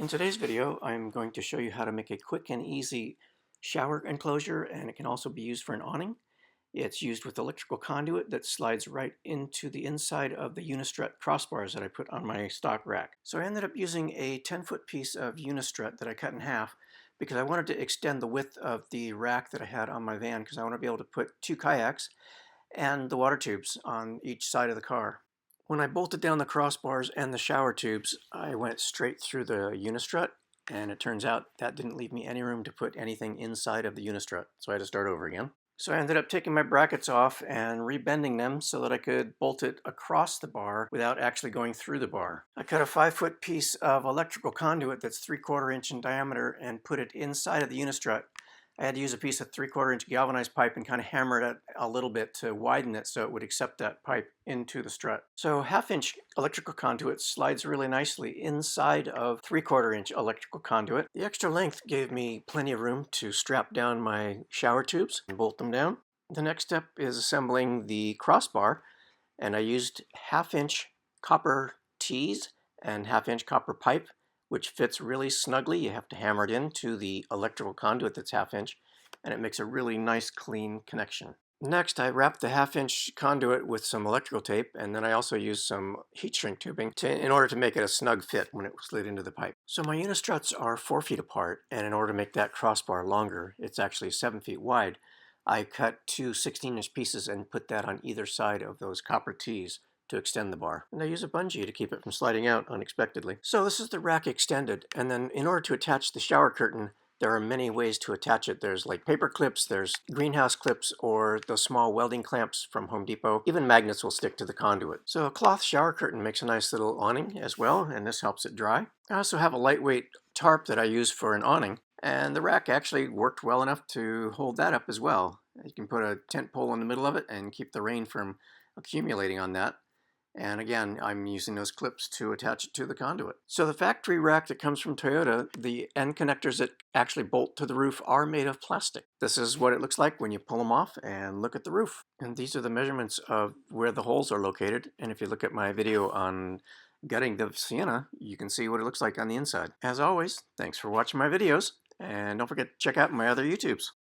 In today's video, I'm going to show you how to make a quick and easy shower enclosure, and it can also be used for an awning. It's used with electrical conduit that slides right into the inside of the Unistrut crossbars that I put on my stock rack. So I ended up using a 10-foot piece of Unistrut that I cut in half because I wanted to extend the width of the rack that I had on my van because I want to be able to put two kayaks and the water tubes on each side of the car. When I bolted down the crossbars and the shower tubes, I went straight through the Unistrut, and it turns out that didn't leave me any room to put anything inside of the Unistrut, so I had to start over again. So I ended up taking my brackets off and rebending them so that I could bolt it across the bar without actually going through the bar. I cut a 5-foot piece of electrical conduit that's 3/4 inch in diameter and put it inside of the Unistrut. I had to use a piece of 3/4 inch galvanized pipe and kind of hammer it a little bit to widen it so it would accept that pipe into the strut. So 1/2 inch electrical conduit slides really nicely inside of 3/4 inch electrical conduit. The extra length gave me plenty of room to strap down my shower tubes and bolt them down. The next step is assembling the crossbar, and I used 1/2 inch copper tees and 1/2 inch copper pipe, which fits really snugly. You have to hammer it into the electrical conduit that's 1/2 inch, and it makes a really nice clean connection. Next, I wrapped the 1/2 inch conduit with some electrical tape, and then I also used some heat shrink tubing in order to make it a snug fit when it slid into the pipe. So my unistruts are 4 feet apart, and in order to make that crossbar longer, it's actually 7 feet wide. I cut two 16-inch pieces and put that on either side of those copper tees to extend the bar. And I use a bungee to keep it from sliding out unexpectedly. So this is the rack extended, and then in order to attach the shower curtain, there are many ways to attach it. There's like paper clips, there's greenhouse clips, or the small welding clamps from Home Depot. Even magnets will stick to the conduit. So a cloth shower curtain makes a nice little awning as well, and this helps it dry. I also have a lightweight tarp that I use for an awning, and the rack actually worked well enough to hold that up as well. You can put a tent pole in the middle of it and keep the rain from accumulating on that. And again, I'm using those clips to attach it to the conduit. So the factory rack that comes from Toyota, the end connectors that actually bolt to the roof are made of plastic. This is what it looks like when you pull them off and look at the roof. And these are the measurements of where the holes are located. And if you look at my video on gutting the Sienna, you can see what it looks like on the inside. As always, thanks for watching my videos. And don't forget to check out my other YouTubes.